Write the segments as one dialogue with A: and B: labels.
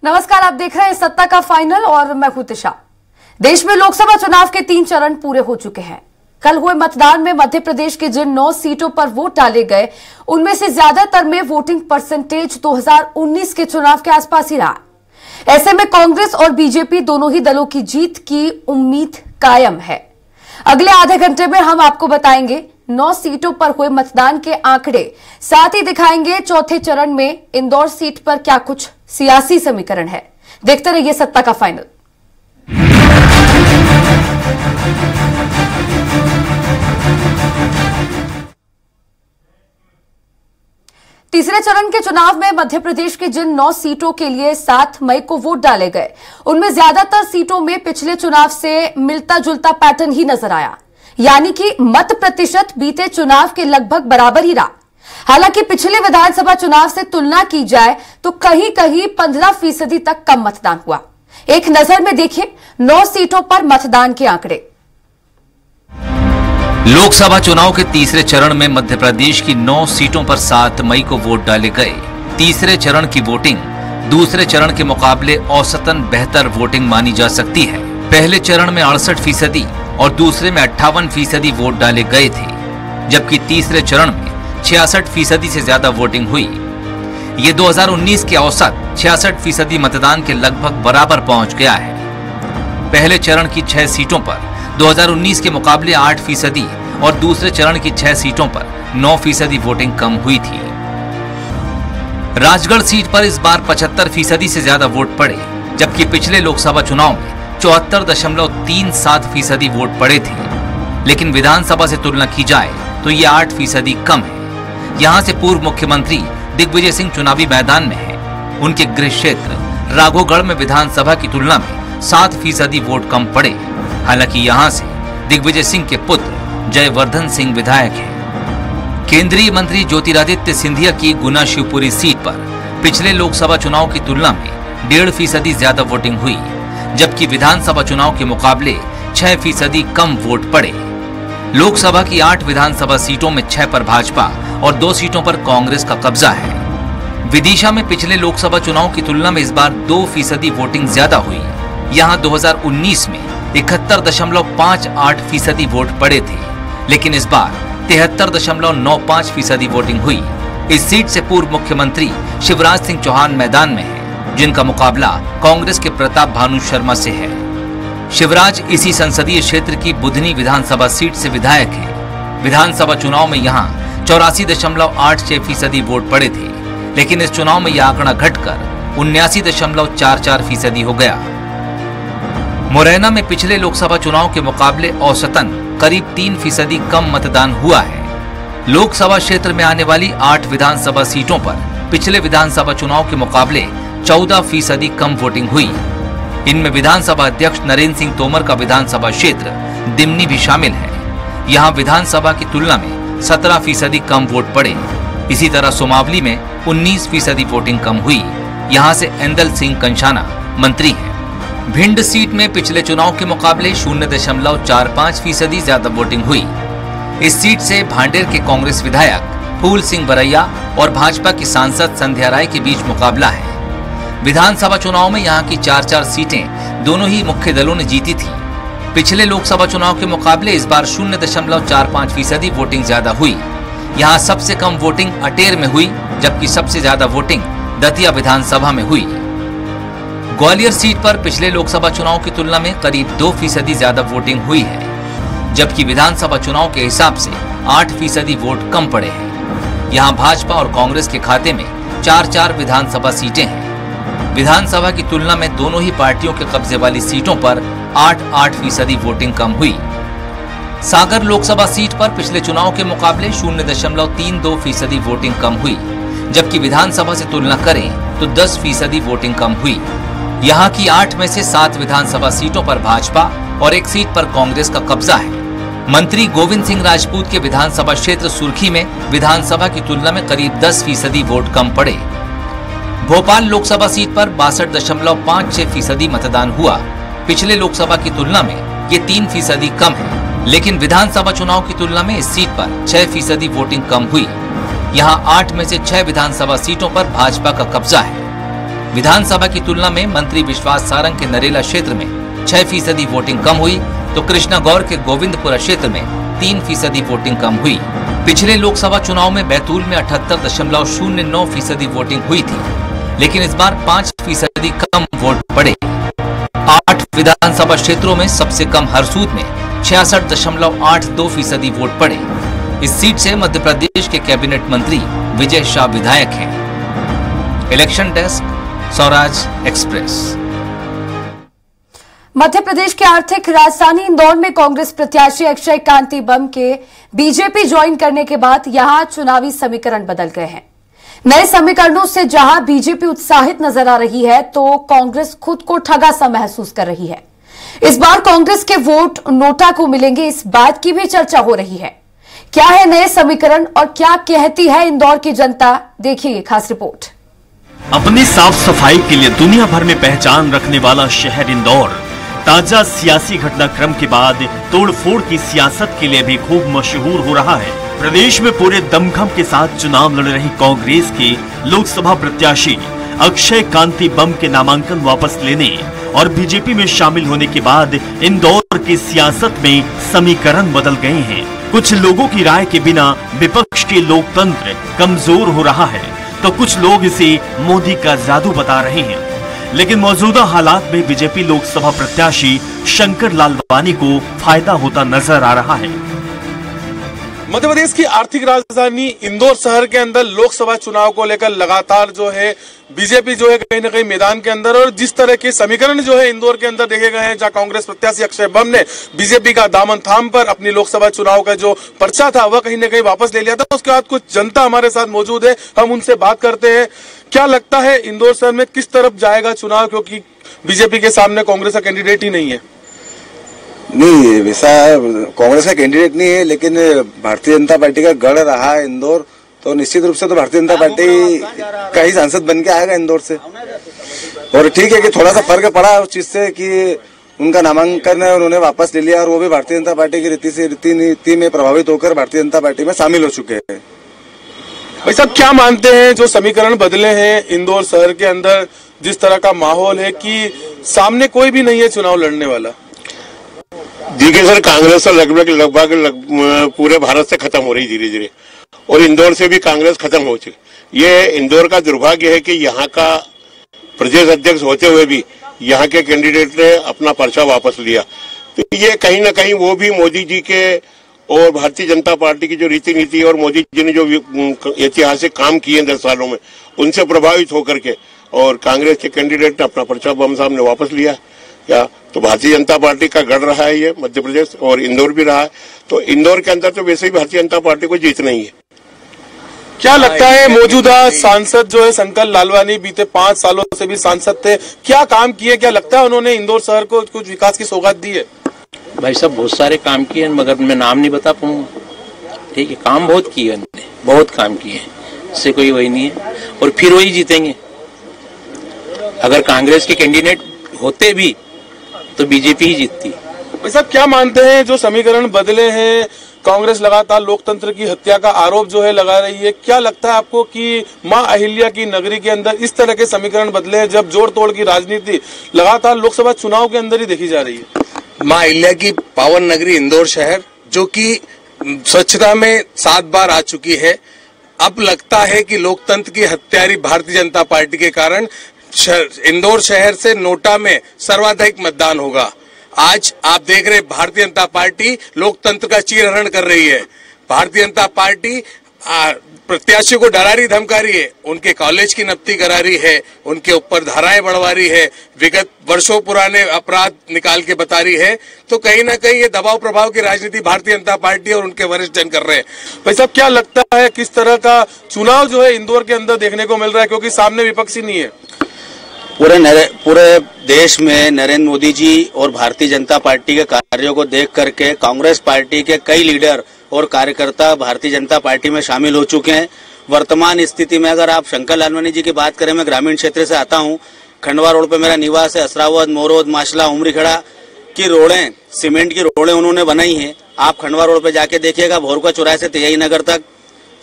A: नमस्कार, आप देख रहे हैं सत्ता का फाइनल और मैं हूं तिशा। देश में लोकसभा चुनाव के 3 चरण पूरे हो चुके हैं। कल हुए मतदान में मध्य प्रदेश की जिन 9 सीटों पर वोट डाले गए, उनमें से ज्यादातर में वोटिंग परसेंटेज 2019 के चुनाव के आसपास ही रहा। ऐसे में कांग्रेस और बीजेपी दोनों ही दलों की जीत की उम्मीद कायम है। अगले आधे घंटे में हम आपको बताएंगे 9 सीटों पर हुए मतदान के आंकड़े, साथ ही दिखाएंगे चौथे चरण में इंदौर सीट पर क्या कुछ सियासी समीकरण है। देखते रहिए सत्ता का फाइनल। तीसरे चरण के चुनाव में मध्य प्रदेश की जिन 9 सीटों के लिए 7 मई को वोट डाले गए, उनमें ज्यादातर सीटों में पिछले चुनाव से मिलता जुलता पैटर्न ही नजर आया, यानी कि मत प्रतिशत बीते चुनाव के लगभग बराबर ही रहा। हालांकि पिछले विधानसभा चुनाव से तुलना की जाए तो कहीं कहीं 15% तक कम मतदान हुआ। एक नजर में देखिए 9 सीटों पर मतदान के आंकड़े।
B: लोकसभा चुनाव के तीसरे चरण में मध्य प्रदेश की 9 सीटों पर 7 मई को वोट डाले गए। तीसरे चरण की वोटिंग दूसरे चरण के मुकाबले औसतन बेहतर वोटिंग मानी जा सकती है। पहले चरण में 68% और दूसरे में 58% वोट डाले गए थे, जबकि तीसरे चरण में 66% से ज्यादा वोटिंग हुई। ये 2019 के औसत 66% मतदान के लगभग बराबर पहुंच गया है। पहले चरण की 6 सीटों पर 2019 के मुकाबले 8% और दूसरे चरण की 6 सीटों पर 9% वोटिंग कम हुई थी। राजगढ़ सीट पर इस बार 75% से ज्यादा वोट पड़े, जबकि पिछले लोकसभा चुनाव में 74.37% वोट पड़े थे। लेकिन विधानसभा से तुलना की जाए तो ये 8% कम है। यहाँ से पूर्व मुख्यमंत्री दिग्विजय सिंह चुनावी मैदान में है। उनके गृह क्षेत्र राघोगढ़ में विधानसभा की तुलना में 7% वोट कम पड़े। हालांकि यहाँ से दिग्विजय सिंह के पुत्र जयवर्धन सिंह विधायक हैं। केंद्रीय मंत्री ज्योतिरादित्य सिंधिया की गुना शिवपुरी सीट पर पिछले लोकसभा चुनाव की तुलना में 1.5% ज्यादा वोटिंग हुई, जबकि विधानसभा चुनाव के मुकाबले 6% कम वोट पड़े। लोकसभा की 8 विधानसभा सीटों में 6 पर भाजपा और 2 सीटों पर कांग्रेस का कब्जा है। विदिशा में पिछले लोकसभा चुनाव की तुलना में इस बार 2% वोटिंग ज्यादा हुई। यहाँ 2019 में 71.58% वोट पड़े थे, लेकिन इस बार 73.95% वोटिंग हुई। इस सीट से पूर्व मुख्यमंत्री शिवराज सिंह चौहान मैदान में है, जिनका मुकाबला कांग्रेस के प्रताप भानु शर्मा से है। शिवराज इसी संसदीय क्षेत्र की बुधनी विधानसभा सीट से विधायक है। विधानसभा चुनाव में यहाँ 84.86% वोट पड़े थे, लेकिन इस चुनाव में यह आंकड़ा घटकर 79.44% हो गया। मुरैना में पिछले लोकसभा चुनाव के मुकाबले औसतन करीब 3% कम मतदान हुआ है। लोकसभा क्षेत्र में आने वाली 8 विधानसभा सीटों पर पिछले विधानसभा चुनाव के मुकाबले 14% कम वोटिंग हुई। इनमें विधानसभा अध्यक्ष नरेंद्र सिंह तोमर का विधानसभा क्षेत्र दिमनी भी शामिल है। यहाँ विधानसभा की तुलना में 17% कम वोट पड़े। इसी तरह सुमावली में 19% वोटिंग कम हुई। यहाँ से एंदल सिंह कंशाना मंत्री हैं। भिंड सीट में पिछले चुनाव के मुकाबले 0.45% ज्यादा वोटिंग हुई। इस सीट से भांडेर के कांग्रेस विधायक फूल सिंह बरैया और भाजपा की सांसद संध्या राय के बीच मुकाबला है। विधानसभा चुनाव में यहाँ की 4 सीटें दोनों ही मुख्य दलों ने जीती थी। पिछले लोकसभा चुनाव के मुकाबले इस बार 0.45% वोटिंग ज्यादा हुई। यहाँ सबसे कम वोटिंग अटेर में हुई, जबकि सबसे ज्यादा वोटिंग दतिया विधानसभा में हुई। ग्वालियर सीट पर पिछले लोकसभा चुनाव की तुलना में करीब 2% ज्यादा वोटिंग हुई है, जबकि विधानसभा चुनाव के हिसाब से 8% वोट कम पड़े हैं। यहाँ भाजपा और कांग्रेस के खाते में 4 विधानसभा सीटें हैं। विधानसभा की तुलना में दोनों ही पार्टियों के कब्जे वाली सीटों पर 8% वोटिंग कम हुई। सागर लोकसभा सीट पर पिछले चुनाव के मुकाबले 0.32% वोटिंग कम हुई, जबकि विधानसभा से तुलना करें तो 10% वोटिंग कम हुई। यहाँ की 8 में से 7 विधानसभा सीटों पर भाजपा और 1 सीट पर कांग्रेस का कब्जा है। मंत्री गोविंद सिंह राजपूत के विधानसभा क्षेत्र सुर्खी में विधानसभा की तुलना में करीब 10% वोट कम पड़े। भोपाल लोकसभा सीट पर 62.56% मतदान हुआ। पिछले लोकसभा की तुलना में ये 3% कम है, लेकिन विधानसभा चुनाव की तुलना में इस सीट पर 6% वोटिंग कम हुई। यहाँ 8 में से 6 विधानसभा सीटों पर भाजपा का कब्जा है। विधानसभा की तुलना में मंत्री विश्वास सारंग के नरेला क्षेत्र में 6% वोटिंग कम हुई, तो कृष्णा गौर के गोविंदपुरा क्षेत्र में 3% वोटिंग कम हुई। पिछले लोकसभा चुनाव में बैतूल में 78.09% वोटिंग हुई थी, लेकिन इस बार 5% कम वोट पड़े। 8 विधानसभा क्षेत्रों में सबसे कम हरसूद में 66.82% वोट पड़े। इस सीट से मध्य प्रदेश के कैबिनेट मंत्री विजय शाह विधायक हैं। Election desk, Swaraj Express.
A: Madhya Pradesh के आर्थिक राजधानी इंदौर में कांग्रेस प्रत्याशी अक्षय कांति बम के बीजेपी ज्वाइन करने के बाद यहां चुनावी समीकरण बदल गए हैं। नए समीकरणों से जहां बीजेपी उत्साहित नजर आ रही है, तो कांग्रेस खुद को ठगा सा महसूस कर रही है। इस बार कांग्रेस के वोट नोटा को मिलेंगे, इस बात की भी चर्चा हो रही है। क्या है नए समीकरण और क्या कहती है इंदौर की जनता, देखिए खास रिपोर्ट।
C: अपनी साफ सफाई के लिए दुनिया भर में पहचान रखने वाला शहर इंदौर ताजा सियासी घटनाक्रम के बाद तोड़फोड़ की सियासत के लिए भी खूब मशहूर हो रहा है। प्रदेश में पूरे दमखम के साथ चुनाव लड़ रही कांग्रेस के लोकसभा प्रत्याशी अक्षय कांति बम के नामांकन वापस लेने और बीजेपी में शामिल होने के बाद इंदौर की सियासत में समीकरण बदल गए हैं। कुछ लोगों की राय के बिना विपक्ष के लोकतंत्र कमजोर हो रहा है, तो कुछ लोग इसे मोदी का जादू बता रहे हैं। लेकिन मौजूदा हालात में बीजेपी लोकसभा प्रत्याशी शंकर लालवानी को फायदा होता नजर आ रहा है।
D: मध्य प्रदेश की आर्थिक राजधानी इंदौर शहर के अंदर लोकसभा चुनाव को लेकर लगातार जो है बीजेपी जो है कहीं न कहीं मैदान के अंदर, और जिस तरह के समीकरण जो है इंदौर के अंदर देखे गए हैं, जहां कांग्रेस प्रत्याशी अक्षय बम ने बीजेपी का दामन थाम पर अपनी लोकसभा चुनाव का जो पर्चा था वह कहीं न कहीं वापस ले लिया था। उसके बाद कुछ जनता हमारे साथ मौजूद है, हम उनसे बात करते हैं। क्या लगता है इंदौर शहर में किस तरफ जाएगा चुनाव, क्योंकि बीजेपी के सामने कांग्रेस का कैंडिडेट ही नहीं है?
E: नहीं, वैसा कांग्रेस का कैंडिडेट नहीं है, लेकिन भारतीय जनता पार्टी का गढ़ रहा है इंदौर, तो निश्चित रूप से तो भारतीय जनता पार्टी का ही सांसद बन के आएगा इंदौर से। और ठीक है कि थोड़ा सा फर्क पड़ा उस चीज से कि उनका नामांकन उन्होंने वापस ले लिया, और वो भी भारतीय जनता पार्टी की रीति नीति में प्रभावित होकर भारतीय जनता पार्टी में शामिल हो चुके हैं।
D: भाई साहब, क्या मानते हैं जो समीकरण बदले हैं इंदौर शहर के अंदर, जिस तरह का माहौल है कि सामने कोई भी नहीं है चुनाव लड़ने वाला?
F: देखिए सर, कांग्रेस तो लगभग पूरे भारत से खत्म हो रही धीरे धीरे, और इंदौर से भी कांग्रेस खत्म हो चुकी। ये इंदौर का दुर्भाग्य है कि यहाँ का प्रदेश अध्यक्ष होते हुए भी यहाँ के कैंडिडेट ने अपना पर्चा वापस लिया। तो ये कहीं ना कहीं वो भी मोदी जी के और भारतीय जनता पार्टी की जो रीति नीति और मोदी जी ने जो ऐतिहासिक काम किए 10 सालों में, उनसे प्रभावित होकर के और कांग्रेस के कैंडिडेट ने अपना पर्चा बम साहब ने वापस लिया। या तो भारतीय जनता पार्टी का गढ़ रहा है ये मध्य प्रदेश, और इंदौर भी रहा है। तो इंदौर के अंदर तो वैसे ही भारतीय जनता पार्टी को जीतना ही है।
D: क्या लगता है मौजूदा सांसद जो है शंकर लालवानी, बीते 5 सालों से भी सांसद थे, क्या काम किए? क्या लगता है उन्होंने इंदौर शहर को कुछ विकास की सौगात दी है?
G: भाई साहब, बहुत सारे काम किए, मगर मैं नाम नहीं बता पाऊंगा। ठीक है, काम बहुत किए उन्होंने, बहुत काम किए, इससे कोई वही नहीं है, और फिर वही जीतेंगे। अगर कांग्रेस के कैंडिडेट होते भी तो बीजेपी ही जीतती।
D: भाई साहब, क्या मानते हैं जो समीकरण बदले हैं, कांग्रेस लगातार लोकतंत्र की हत्या का आरोप जो है लगा रही है, क्या लगता है आपको कि मां अहिल्या की नगरी के अंदर इस तरह के समीकरण बदले हैं, जब जोड़ तोड़ की राजनीति लगातार लोकसभा चुनाव के अंदर ही देखी जा रही है?
H: मां अहिल्या की पावन नगरी इंदौर शहर, जो कि स्वच्छता में 7 बार आ चुकी है, अब लगता है कि लोकतंत्र की हत्यारी भारतीय जनता पार्टी के कारण इंदौर शहर से नोटा में सर्वाधिक मतदान होगा। आज आप देख रहे भारतीय जनता पार्टी लोकतंत्र का चीरहरण कर रही है। भारतीय जनता पार्टी प्रत्याशी को डरा रही, धमका रही है, उनके कॉलेज की नफ्ती करा रही है, उनके ऊपर धाराएं बढ़वा रही है, विगत वर्षों पुराने अपराध निकाल के बता रही है। तो कहीं ना कहीं ये दबाव प्रभाव की राजनीति भारतीय जनता पार्टी और उनके वरिष्ठ जन कर रहे हैं।
D: भाई साहब, क्या लगता है किस तरह का चुनाव जो है इंदौर के अंदर देखने को मिल रहा है, क्योंकि सामने विपक्ष ही नहीं है?
I: पूरे देश में नरेंद्र मोदी जी और भारतीय जनता पार्टी के कार्यों को देख करके कांग्रेस पार्टी के कई लीडर और कार्यकर्ता भारतीय जनता पार्टी में शामिल हो चुके हैं। वर्तमान स्थिति में अगर आप शंकर लालवानी जी की बात करें, मैं ग्रामीण क्षेत्र से आता हूं, खंडवा रोड पे मेरा निवास है। असरावद, मोरोद, माशला, उमरीखेड़ा की रोडें, सीमेंट की रोडें उन्होंने बनाई हैं। आप खंडवा रोड पे जाके देखिएगा, भोरका चौराहे से तेजाई नगर तक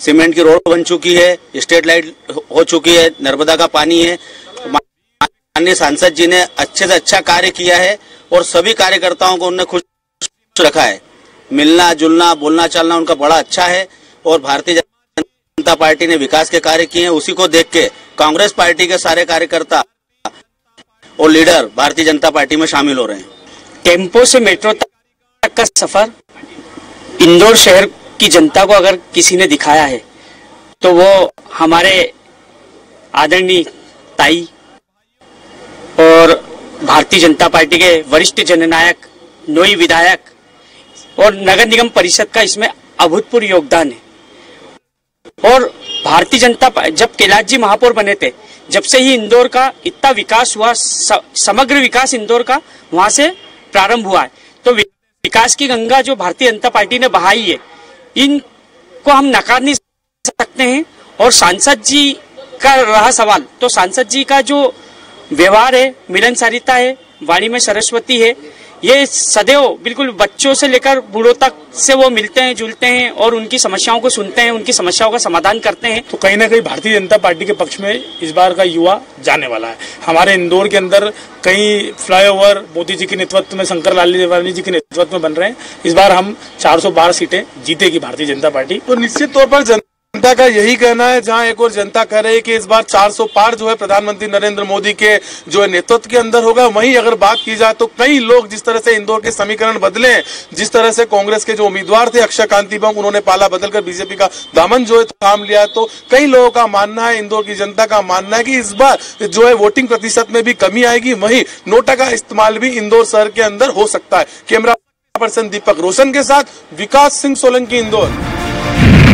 I: सीमेंट की रोड बन चुकी है, स्ट्रीट लाइट हो चुकी है, नर्मदा का पानी है। माननीय सांसद जी ने अच्छे से अच्छा कार्य किया है और सभी कार्यकर्ताओं को उन्होंने खुश रखा है। मिलना जुलना बोलना चालना उनका बड़ा अच्छा है और भारतीय जनता पार्टी ने विकास के कार्य किए हैं। उसी को देख के कांग्रेस पार्टी के सारे कार्यकर्ता और लीडर भारतीय जनता पार्टी में शामिल हो रहे हैं।
J: टेम्पो से मेट्रो तक का सफर इंदौर शहर की जनता को अगर किसी ने दिखाया है तो वो हमारे आदरणीय ताई और भारतीय जनता पार्टी के वरिष्ठ जननायक नोई विधायक और नगर निगम परिषद का इसमें अभूतपूर्व योगदान है। और भारतीय जनता जब कैलाश जी महापौर बने थे, जब से ही इंदौर का इतना विकास हुआ, समग्र विकास इंदौर का वहां से प्रारंभ हुआ है। तो विकास की गंगा जो भारतीय जनता पार्टी ने बहाई है, इनको हम नकार नहीं सकते हैं। और सांसद जी का रहा सवाल, तो सांसद जी का जो व्यवहार है, मिलनसारिता है, वाणी में सरस्वती है, ये सदैव बिल्कुल बच्चों से लेकर बूढ़ों तक से वो मिलते हैं, जुलते हैं और उनकी समस्याओं को सुनते हैं, उनकी समस्याओं का समाधान करते हैं।
K: तो कहीं ना कहीं भारतीय जनता पार्टी के पक्ष में इस बार का युवा जाने वाला है। हमारे इंदौर के अंदर कई फ्लाईओवर मोदी जी के नेतृत्व में, शंकर लालवानी जी के नेतृत्व में बन रहे हैं। इस बार हम 412 सीटें जीतेगी भारतीय जनता पार्टी।
D: तो निश्चित तौर पर जनता का यही कहना है, जहां एक और जनता कह रही है कि इस बार 400 पार जो है प्रधानमंत्री नरेंद्र मोदी के जो है नेतृत्व के अंदर होगा। वहीं अगर बात की जाए तो कई लोग जिस तरह से इंदौर के समीकरण बदले हैं, जिस तरह से कांग्रेस के जो उम्मीदवार थे अक्षय कांति बम, उन्होंने पाला बदलकर बीजेपी का दामन जो है थाम लिया, तो कई लोगों का मानना है, इंदौर की जनता का मानना है कि इस बार जो है वोटिंग प्रतिशत में भी कमी आएगी। वहीं नोटा का इस्तेमाल भी इंदौर शहर के अंदर हो सकता है। कैमरा पर्सन दीपक रोशन के साथ विकास सिंह सोलंकी, इंदौर।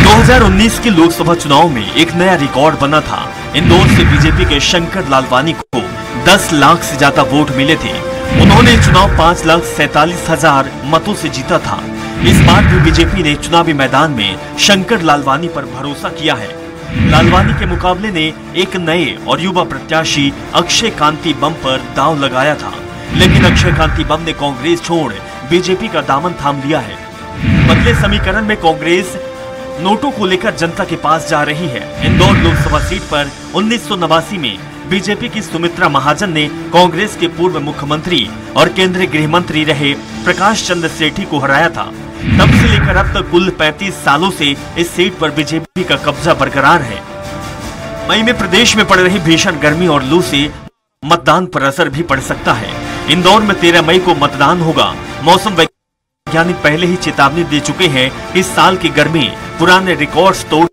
C: 2019 के लोकसभा चुनाव में एक नया रिकॉर्ड बना था। इंदौर से बीजेपी के शंकर लालवानी को 10 लाख से ज्यादा वोट मिले थे। उन्होंने चुनाव 5,47,000 मतों से जीता था। इस बार भी बीजेपी ने चुनावी मैदान में शंकर लालवानी पर भरोसा किया है। लालवानी के मुकाबले ने एक नए और युवा प्रत्याशी अक्षय कांति बम पर दांव लगाया था, लेकिन अक्षय कांति बम ने कांग्रेस छोड़ बीजेपी का दामन थाम लिया है। बदले समीकरण में कांग्रेस नोटों को लेकर जनता के पास जा रही है। इंदौर लोकसभा सीट पर 1989 में बीजेपी की सुमित्रा महाजन ने कांग्रेस के पूर्व मुख्यमंत्री और केंद्रीय गृह मंत्री रहे प्रकाश चंद्र सेठी को हराया था। तब से लेकर अब तक कुल 35 सालों से इस सीट पर बीजेपी का कब्जा बरकरार है। मई में प्रदेश में पड़ रही भीषण गर्मी और लू से मतदान पर असर भी पड़ सकता है। इंदौर में 13 मई को मतदान होगा। मौसम वैज्ञानिक पहले ही चेतावनी दे चुके हैं कि इस साल की गर्मी पुराने रिकॉर्ड्स तोड़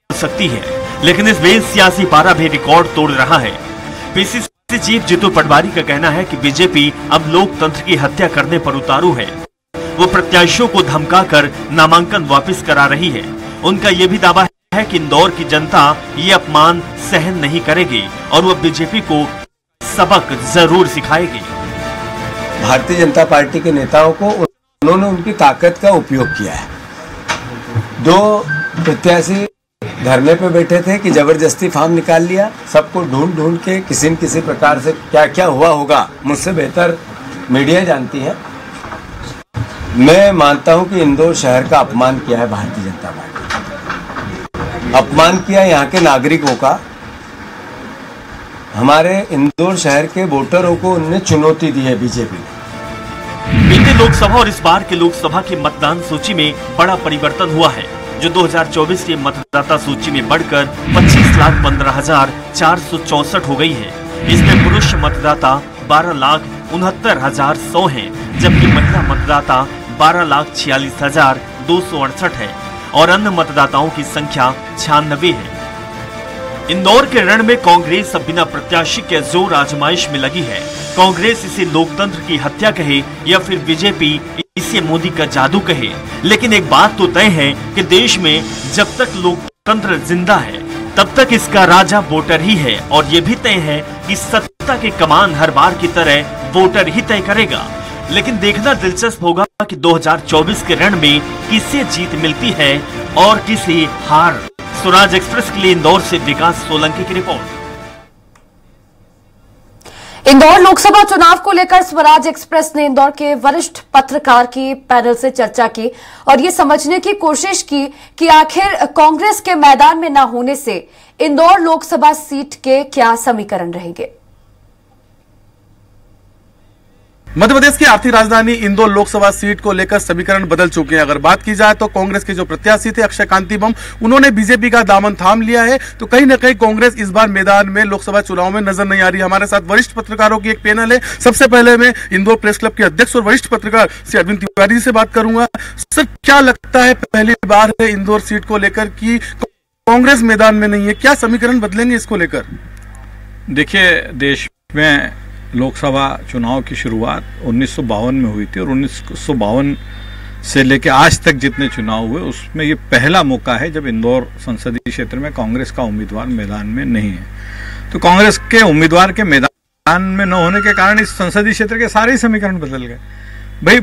C: सकती है, लेकिन इस बेस सियासी पारा भी रिकॉर्ड तोड़ रहा है। पीसीसी चीफ जीतू पटवारी का कहना है कि बीजेपी अब लोकतंत्र की हत्या करने पर उतारू है। वो प्रत्याशियों को धमकाकर नामांकन वापस करा रही है। उनका ये भी दावा है कि इंदौर की जनता ये अपमान सहन नहीं करेगी और वो बीजेपी को सबक जरूर सिखाएगी।
L: भारतीय जनता पार्टी के नेताओं को उन्होंने उनकी ताकत का उपयोग किया है। 2 प्रत्याशी धरने पे बैठे थे कि जबरदस्ती फॉर्म निकाल लिया। सबको ढूंढ ढूंढ के किसी न किसी प्रकार से क्या क्या हुआ होगा मुझसे बेहतर मीडिया जानती है। मैं मानता हूं कि इंदौर शहर का अपमान किया है भारतीय जनता पार्टी, अपमान किया यहाँ के नागरिकों का। हमारे इंदौर शहर के वोटरों को उन्होंने चुनौती दी है बीजेपी ने।
C: बीते लोकसभा और इस बार के लोकसभा की मतदान सूची में बड़ा परिवर्तन हुआ है, जो 2024 की मतदाता सूची में बढ़कर 25,15,464 हो गई है। इसमें पुरुष मतदाता 12,69,100 हैं, जबकि महिला मतदाता 12,46,268 है और अन्य मतदाताओं की संख्या 96 है। इंदौर के रण में कांग्रेस अब बिना प्रत्याशी के जोर आजमाइश में लगी है। कांग्रेस इसे लोकतंत्र की हत्या कहे या फिर बीजेपी इसे मोदी का जादू कहे, लेकिन एक बात तो तय है कि देश में जब तक लोकतंत्र जिंदा है तब तक इसका राजा वोटर ही है। और ये भी तय है कि सत्ता के कमान हर बार की तरह वोटर ही तय करेगा। लेकिन देखना दिलचस्प होगा कि 2024 के रण में किसे जीत मिलती है और किसे हार। स्वराज एक्सप्रेस के लिए इंदौर से विकास सोलंकी की रिपोर्ट।
A: इंदौर लोकसभा चुनाव को लेकर स्वराज एक्सप्रेस ने इंदौर के वरिष्ठ पत्रकार के पैनल से चर्चा की और ये समझने की कोशिश की कि आखिर कांग्रेस के मैदान में न होने से इंदौर लोकसभा सीट के क्या समीकरण रहेंगे।
D: मध्य प्रदेश की आर्थिक राजधानी इंदौर लोकसभा सीट को लेकर समीकरण बदल चुके हैं। अगर बात की जाए तो कांग्रेस के जो प्रत्याशी थे अक्षय कांति बम, उन्होंने बीजेपी का दामन थाम लिया है। तो कहीं ना कहीं कांग्रेस इस बार मैदान में लोकसभा चुनाव में नजर नहीं आ रही। हमारे साथ वरिष्ठ पत्रकारों की एक पैनल है। सबसे पहले मैं इंदौर प्रेस क्लब के अध्यक्ष और वरिष्ठ पत्रकार श्री अरविंद तिवारी से बात करूंगा। सर, क्या लगता है, पहली बार है इंदौर सीट को लेकर कि कांग्रेस मैदान में नहीं है, क्या समीकरण बदलेंगे इसको लेकर?
M: देखिए, देश में लोकसभा चुनाव की शुरुआत 1952 में हुई थी और 1952 से लेकर आज तक जितने चुनाव हुए उसमें ये पहला मौका है जब इंदौर संसदीय क्षेत्र में कांग्रेस का उम्मीदवार मैदान में नहीं है। तो कांग्रेस के उम्मीदवार के मैदान में न होने के कारण इस संसदीय क्षेत्र के सारे समीकरण बदल गए। भाई,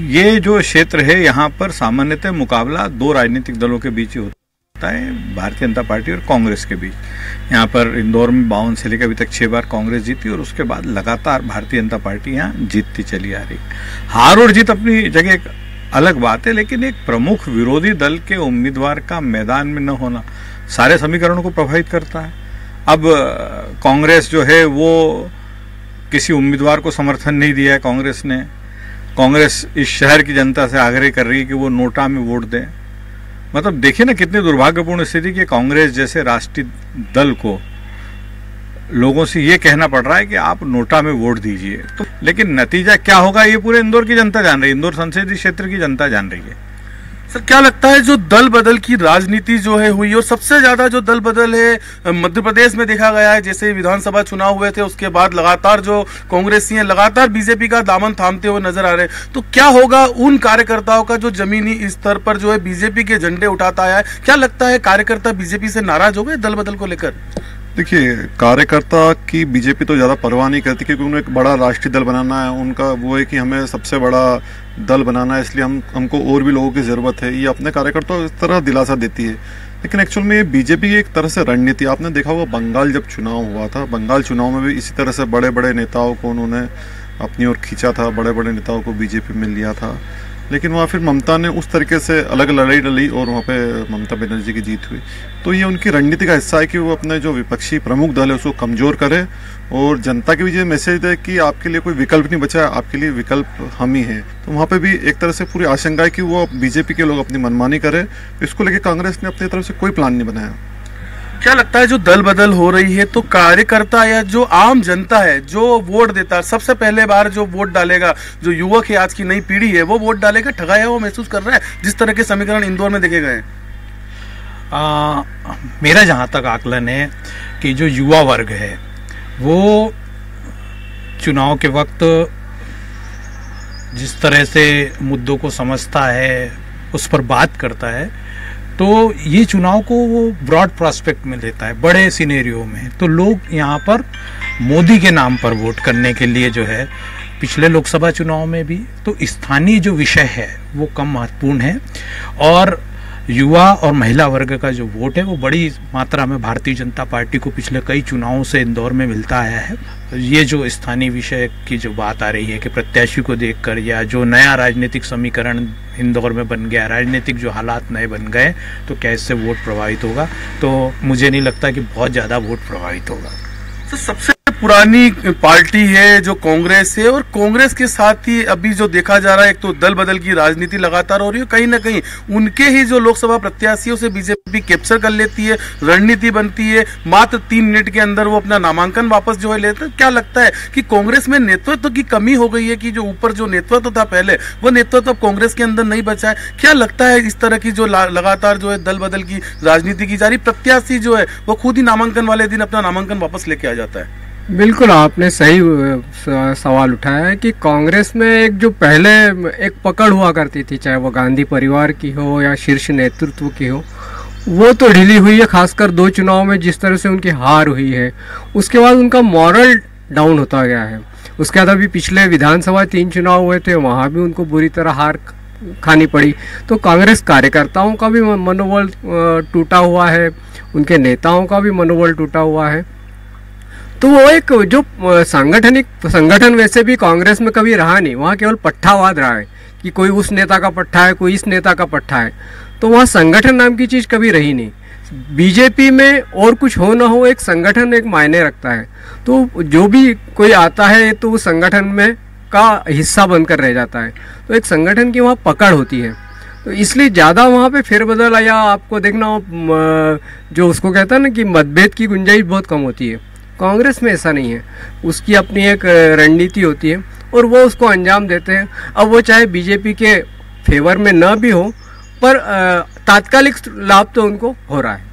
M: ये जो क्षेत्र है यहाँ पर सामान्यतः मुकाबला दो राजनीतिक दलों के बीच ही होता है, भारतीय जनता पार्टी और कांग्रेस के बीच। यहाँ पर इंदौर में 52 से लेकर अभी तक 6 बार कांग्रेस जीती और उसके बाद लगातार भारतीय जनता पार्टी यहाँ जीतती चली आ रही है। हार और जीत अपनी जगह एक अलग बात है, लेकिन एक प्रमुख विरोधी दल के उम्मीदवार का मैदान में न होना सारे समीकरणों को प्रभावित करता है। अब कांग्रेस जो है वो किसी उम्मीदवार को समर्थन नहीं दिया है। कांग्रेस इस शहर की जनता से आग्रह कर रही है कि वो नोटा में वोट दें। मतलब देखिए ना, कितनी दुर्भाग्यपूर्ण स्थिति कि कांग्रेस जैसे राष्ट्रीय दल को लोगों से ये कहना पड़ रहा है कि आप नोटा में वोट दीजिए। तो लेकिन नतीजा क्या होगा ये पूरे इंदौर की जनता जान रही है, इंदौर संसदीय क्षेत्र की जनता जान रही है।
D: सर, क्या लगता है जो दल बदल की राजनीति जो है हुई, और सबसे ज्यादा जो दल बदल है मध्य प्रदेश में देखा गया है। जैसे विधानसभा चुनाव हुए थे उसके बाद लगातार जो कांग्रेसी हैं लगातार बीजेपी का दामन थामते हुए नजर आ रहे हैं। तो क्या होगा उन कार्यकर्ताओं का जो जमीनी स्तर पर जो है बीजेपी के झंडे उठाता है? क्या लगता है कार्यकर्ता बीजेपी से नाराज हो गए दल बदल को लेकर?
N: देखिए, कार्यकर्ता की बीजेपी तो ज़्यादा परवाह नहीं करती क्योंकि उन्हें एक बड़ा राष्ट्रीय दल बनाना है। उनका वो है कि हमें सबसे बड़ा दल बनाना है, इसलिए हमको और भी लोगों की ज़रूरत है। ये अपने कार्यकर्ताओं को इस तरह दिलासा देती है। लेकिन एक्चुअल में ये बीजेपी की एक तरह से रणनीति, आपने देखा होगा बंगाल जब चुनाव हुआ था, बंगाल चुनाव में भी इसी तरह से बड़े बड़े नेताओं को उन्होंने अपनी ओर खींचा था, बड़े बड़े नेताओं को बीजेपी में लिया था। लेकिन वहाँ फिर ममता ने उस तरीके से अलग लड़ाई लड़ी और वहाँ पे ममता बनर्जी की जीत हुई। तो ये उनकी रणनीति का हिस्सा है कि वो अपने जो विपक्षी प्रमुख दल है उसको कमज़ोर करे और जनता के बीच ये मैसेज दे कि आपके लिए कोई विकल्प नहीं बचा है, आपके लिए विकल्प हम ही हैं। तो वहाँ पे भी एक तरह से पूरी आशंका है कि वो बीजेपी के लोग अपनी मनमानी करें। इसको लेकर कांग्रेस ने अपनी तरफ से कोई प्लान नहीं बनाया।
D: क्या लगता है जो दल बदल हो रही है तो कार्यकर्ता या जो आम जनता है जो वोट देता है, सबसे पहले बार जो वोट डालेगा, जो युवक है, आज की नई पीढ़ी है, वो वोट डालेगा, ठगाया वो महसूस कर रहा है जिस तरह के समीकरण इंदौर में देखे गए?
M: मेरा जहाँ तक आकलन है कि जो युवा वर्ग है वो चुनाव के वक्त जिस तरह से मुद्दों को समझता है, उस पर बात करता है, तो ये चुनाव को वो ब्रॉड प्रोस्पेक्ट में लेता है, बड़े सिनेरियो में। तो लोग यहाँ पर मोदी के नाम पर वोट करने के लिए जो है, पिछले लोकसभा चुनाव में भी तो स्थानीय जो विषय है वो कम महत्वपूर्ण है और युवा और महिला वर्ग का जो वोट है वो बड़ी मात्रा में भारतीय जनता पार्टी को पिछले कई चुनावों से इंदौर में मिलता आया है। ये जो स्थानीय विषय की जो बात आ रही है कि प्रत्याशी को देखकर या जो नया राजनीतिक समीकरण इंदौर में बन गया, राजनीतिक जो हालात नए बन गए, तो क्या इससे वोट प्रभावित होगा? तो मुझे नहीं लगता कि बहुत ज़्यादा वोट प्रभावित होगा।
D: तो सबसे पुरानी पार्टी है जो कांग्रेस है और कांग्रेस के साथ ही अभी जो देखा जा रहा है, एक तो दल बदल की राजनीति लगातार हो रही है, कहीं ना कहीं उनके ही जो लोकसभा प्रत्याशियों से बीजेपी कैप्चर कर लेती है, रणनीति बनती है, मात्र 3 मिनट के अंदर वो अपना नामांकन वापस जो है लेते हैं। क्या लगता है कि कांग्रेस में नेतृत्व की कमी हो गई है कि जो ऊपर जो नेतृत्व था पहले, वो नेतृत्व अब कांग्रेस के अंदर नहीं बचा है? क्या लगता है इस तरह की जो लगातार जो है दल बदल की राजनीति की जा रही, प्रत्याशी जो है वो खुद ही नामांकन वाले दिन अपना नामांकन वापस लेके आ जाता है?
O: बिल्कुल, आपने सही सवाल उठाया है कि कांग्रेस में एक जो पहले एक पकड़ हुआ करती थी, चाहे वो गांधी परिवार की हो या शीर्ष नेतृत्व की हो, वो तो ढीली हुई है। खासकर 2 चुनाव में जिस तरह से उनकी हार हुई है, उसके बाद उनका मॉरल डाउन होता गया है। उसके बाद अभी पिछले विधानसभा 3 चुनाव हुए थे, वहाँ भी उनको बुरी तरह हार खानी पड़ी। तो कांग्रेस कार्यकर्ताओं का भी मनोबल टूटा हुआ है, उनके नेताओं का भी मनोबल टूटा हुआ है। तो वो एक जो संगठन वैसे भी कांग्रेस में कभी रहा नहीं, वहाँ केवल पट्टावाद रहा है कि कोई उस नेता का पट्टा है, कोई इस नेता का पट्टा है। तो वहाँ संगठन नाम की चीज़ कभी रही नहीं। बीजेपी में और कुछ हो ना हो, एक संगठन एक मायने रखता है। तो जो भी कोई आता है तो उस संगठन में का हिस्सा बनकर रह जाता है, तो एक संगठन की वहाँ पकड़ होती है। तो इसलिए ज़्यादा वहाँ पे फेरबदल या आपको देखना जो उसको कहता है ना कि मतभेद की गुंजाइश बहुत कम होती है। कांग्रेस में ऐसा नहीं है, उसकी अपनी एक रणनीति होती है और वो उसको अंजाम देते हैं। अब वो चाहे बीजेपी के फेवर में न भी हो, पर तात्कालिक लाभ तो उनको हो रहा है।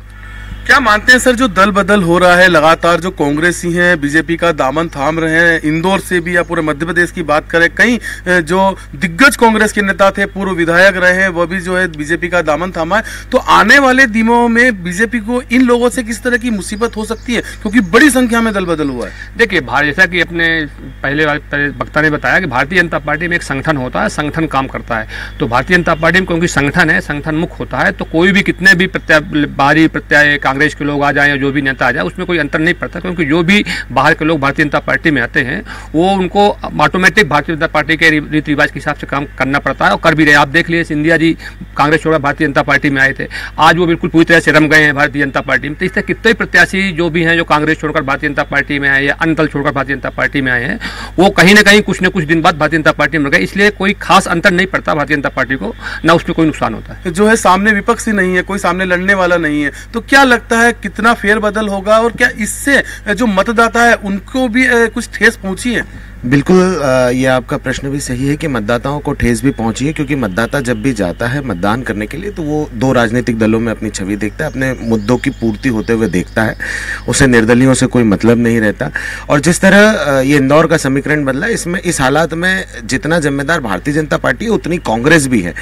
D: क्या मानते हैं सर, जो दल बदल हो रहा है लगातार, जो कांग्रेसी हैं बीजेपी का दामन थाम रहे हैं, इंदौर से भी या पूरे मध्य प्रदेश की बात करें, कई जो दिग्गज कांग्रेस के नेता थे, पूर्व विधायक रहे हैं, वो भी जो है बीजेपी का दामन थामा है। तो आने वाले दिनों में बीजेपी को इन लोगों से किस तरह की मुसीबत हो सकती है, क्योंकि बड़ी संख्या में दल बदल हुआ है?
P: देखिए, जैसा कि अपने पहले वक्ता ने बताया कि भारतीय जनता पार्टी में एक संगठन होता है, संगठन काम करता है। तो भारतीय जनता पार्टी में क्योंकि संगठन है, संगठन मुख्य होता है, तो कोई भी कितने भी बाहरी प्रत्याशी कांग्रेस के लोग आ जाए या जो भी नेता आ जाए, उसमें कोई अंतर नहीं पड़ता, क्योंकि जो भी बाहर के लोग भारतीय जनता पार्टी में आते हैं वो उनको ऑटोमेटिक भारतीय जनता पार्टी के रीति रिवाज के हिसाब से काम करना पड़ता है और कर भी रहे। आप देख लिए सिंधिया जी कांग्रेस छोड़कर भारतीय जनता पार्टी में आए थे, आज वो बिल्कुल पूरी तरह से रम गए हैं भारतीय जनता पार्टी में। तो इससे कितने प्रत्याशी जो भी हैं जो कांग्रेस छोड़कर भारतीय जनता पार्टी में आए या अन्य दल छोड़कर भारतीय जनता पार्टी में आए हैं, वो कहीं ना कहीं कुछ न कुछ दिन बाद भारतीय जनता पार्टी में गए। इसलिए कोई खास अंतर नहीं पड़ता भारतीय जनता पार्टी को, ना उसमें कोई नुकसान होता है।
D: जो है सामने विपक्ष ही नहीं है, कोई सामने लड़ने वाला नहीं है, तो क्या लगता है कितना फेरबदल होगा और क्या इससे जो मतदाता है उनको भी कुछ ठेस पहुंची है?
Q: बिल्कुल, ये आपका प्रश्न भी सही है कि मतदाताओं को ठेस भी पहुंची है, क्योंकि मतदाता जब भी जाता है मतदान करने के लिए तो वो दो राजनीतिक दलों में अपनी छवि देखता है, अपने मुद्दों की पूर्ति होते हुए देखता है, उसे निर्दलियों से कोई मतलब नहीं रहता। और जिस तरह ये इंदौर का समीकरण बदला, इसमें इस हालात में जितना जिम्मेदार भारतीय जनता पार्टी है उतनी कांग्रेस भी है।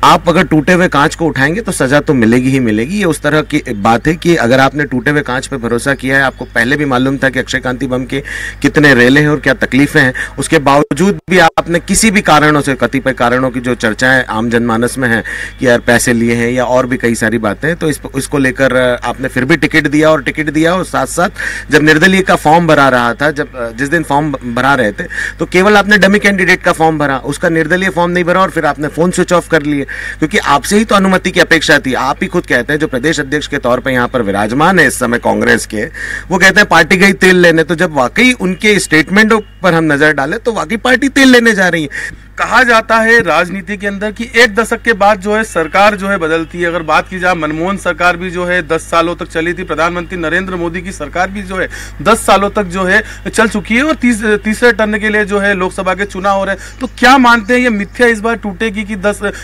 Q: आप अगर टूटे हुए कांच को उठाएंगे तो सजा तो मिलेगी ही मिलेगी। ये उस तरह की बात है कि अगर आपने टूटे हुए कांच पर भरोसा किया है, आपको पहले भी मालूम था कि अक्षय कांति बम के कितने रेले हैं और क्या तकलीफें हैं, उसके बावजूद भी आपने किसी भी कारणों से, कतिपय कारणों की जो चर्चाएं आम जनमानस में है कि यार पैसे लिए हैं या और भी कई सारी बातें, तो इसको लेकर आपने फिर भी टिकट दिया और साथ साथ जब निर्दलीय का फॉर्म भरा रहा था, जिस दिन फॉर्म भरा रहे थे, तो केवल आपने डमी कैंडिडेट का फॉर्म भरा, उसका निर्दलीय फॉर्म नहीं भरा और फिर आपने फोन स्विच ऑफ कर लिए, क्योंकि आपसे ही तो अनुमति की अपेक्षा थी। आप ही खुद कहते हैं, जो प्रदेश अध्यक्ष के तौर पर यहाँ पर विराजमान है इस समय कांग्रेस के, वो कहते हैं पार्टी गई तेल लेने। तो जब वाकई उनके स्टेटमेंटों पर हम नजर डालें तो वाकई पार्टी तेल लेने जा रही है।
D: कहा जाता है राजनीति के अंदर कि एक दशक के बाद जो है सरकार जो है बदलती है। अगर बात की जाए, मनमोहन सरकार भी जो है 10 सालों तक चली थी, प्रधानमंत्री नरेंद्र मोदी की सरकार भी जो है 10 सालों तक जो है चल चुकी है और तीसरे टर्न के लिए जो है लोकसभा के चुनाव हो रहे हैं। तो क्या मानते हैं ये मिथ्या इस बार टूटेगी कि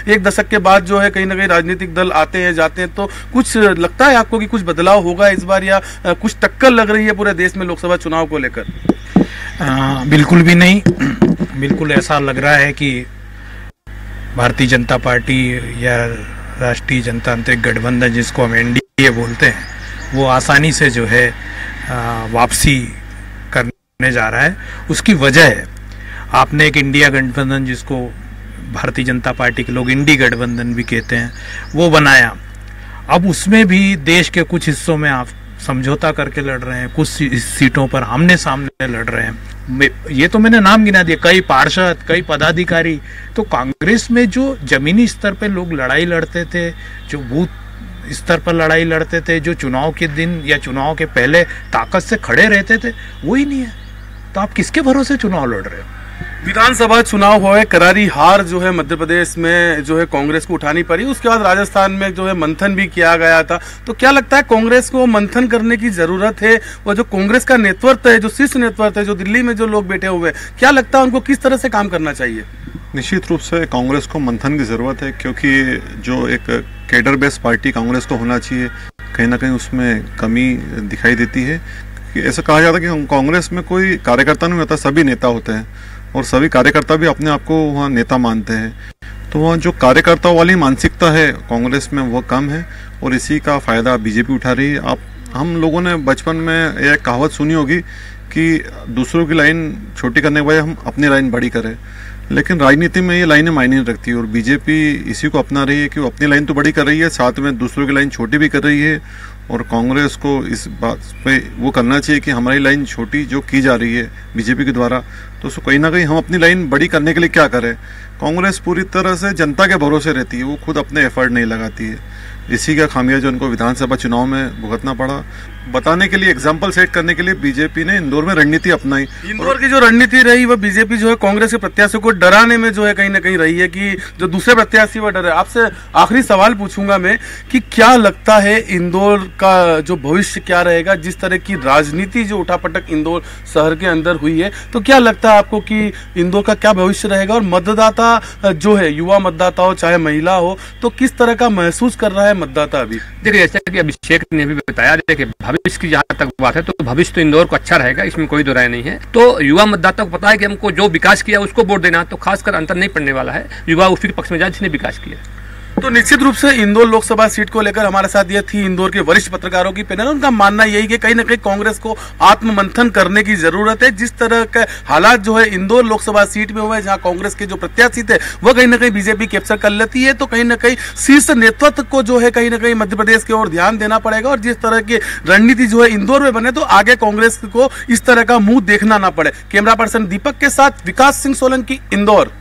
D: एक दशक के बाद जो है कहीं ना कहीं राजनीतिक दल आते हैं जाते हैं, तो कुछ लगता है आपको कि कुछ बदलाव होगा इस बार, या कुछ टक्कर लग रही है पूरे देश में लोकसभा चुनाव को लेकर?
K: बिल्कुल भी नहीं। बिल्कुल ऐसा लग रहा है कि भारतीय जनता पार्टी या राष्ट्रीय जनतांत्रिक गठबंधन, जिसको हम एनडीए बोलते हैं, वो आसानी से जो है वापसी करने जा रहा है। उसकी वजह है, आपने एक इंडिया गठबंधन, जिसको भारतीय जनता पार्टी के लोग इंडी गठबंधन भी कहते हैं, वो बनाया। अब उसमें भी देश के कुछ हिस्सों में आप समझौता करके लड़ रहे हैं, कुछ सीटों पर आमने सामने लड़ रहे हैं। ये तो मैंने नाम गिना दिया, कई पार्षद, कई पदाधिकारी। तो कांग्रेस में जो जमीनी स्तर पर लोग लड़ाई लड़ते थे, जो बूथ स्तर पर लड़ाई लड़ते थे, जो चुनाव के दिन या चुनाव के पहले ताकत से खड़े रहते थे, वो ही नहीं है। तो आप किसके भरोसे चुनाव लड़ रहे हो?
D: विधानसभा चुनाव हुए, करारी हार जो है मध्य प्रदेश में जो है कांग्रेस को उठानी पड़ी। उसके बाद राजस्थान में जो है मंथन भी किया गया था। तो क्या लगता है कांग्रेस को मंथन करने की जरूरत है? और जो कांग्रेस का नेतृत्व है, जो शीर्ष नेतृत्व है, जो दिल्ली में जो लोग बैठे हुए हैं, क्या लगता है उनको किस तरह से काम करना चाहिए?
N: निश्चित रूप से कांग्रेस को मंथन की जरूरत है, क्योंकि जो एक कैडर बेस्ड पार्टी कांग्रेस को होना चाहिए, कहीं ना कहीं उसमें कमी दिखाई देती है। ऐसा कहा जाता है कि कांग्रेस में कोई कार्यकर्ता नहीं होता, सभी नेता होते हैं और सभी कार्यकर्ता भी अपने आप को वहाँ नेता मानते हैं। तो वहाँ जो कार्यकर्ताओं वाली मानसिकता है कांग्रेस में, वो कम है और इसी का फायदा बीजेपी उठा रही है। हम लोगों ने बचपन में एक कहावत सुनी होगी कि दूसरों की लाइन छोटी करने के बजाय हम अपनी लाइन बड़ी करें, लेकिन राजनीति में ये लाइनें मायने नहीं रखती और बीजेपी इसी को अपना रही है कि वो अपनी लाइन तो बड़ी कर रही है, साथ में दूसरों की लाइन छोटी भी कर रही है। और कांग्रेस को इस बात पे वो करना चाहिए कि हमारी लाइन छोटी जो की जा रही है बीजेपी के द्वारा, तो उसको कहीं ना कहीं हम अपनी लाइन बड़ी करने के लिए क्या करें। कांग्रेस पूरी तरह से जनता के भरोसे रहती है, वो खुद अपने एफर्ट नहीं लगाती है। इसी का खामियाजा उनको विधानसभा चुनाव में भुगतना पड़ा। बताने के लिए, एग्जाम्पल सेट करने के लिए बीजेपी ने इंदौर में रणनीति अपनाई।
R: इंदौर की जो रणनीति रही वह बीजेपी जो है कांग्रेस के प्रत्याशियों को डराने में जो है कहीं ना कहीं रही है कि जो दूसरे प्रत्याशी वह डरे। आपसे आखिरी सवाल पूछूंगा मैं कि क्या लगता है इंदौर का जो भविष्य क्या रहेगा, जिस तरह की राजनीति जो उठापटक इंदौर शहर के अंदर हुई है, तो क्या लगता है आपको कि इंदौर का क्या भविष्य रहेगा और मतदाता जो है, युवा मतदाता हो चाहे महिला हो, तो किस तरह का महसूस कर रहा है मतदाता अभी?
P: देखिए, जैसा कि अभिषेक ने भी बताया, देखिए भविष्य की जहां तक बात है तो भविष्य तो इंदौर को अच्छा रहेगा, इसमें कोई दो राय नहीं है। तो युवा मतदाता को पता है कि हमको जो विकास किया उसको वोट देना, तो खासकर अंतर नहीं पड़ने वाला है, युवा उसी के पक्ष में जाए जिसने विकास किया।
R: तो निश्चित रूप से इंदौर लोकसभा सीट को लेकर हमारे साथ ये थी इंदौर के वरिष्ठ पत्रकारों की पैनल। उनका मानना यही कि कहीं ना कहीं कांग्रेस को आत्ममंथन करने की जरूरत है। जिस तरह के हालात जो है इंदौर लोकसभा सीट में हुए, जहां कांग्रेस के जो प्रत्याशी थे वह कहीं ना कहीं बीजेपी कैप्चर कर लेती है, तो कहीं ना कहीं शीर्ष नेतृत्व को जो है कहीं ना कहीं मध्य प्रदेश की ओर ध्यान देना पड़ेगा और जिस तरह की रणनीति जो है इंदौर में बने तो आगे कांग्रेस को इस तरह का मुंह देखना ना पड़े। कैमरा पर्सन दीपक के साथ विकास सिंह सोलंकी, इंदौर।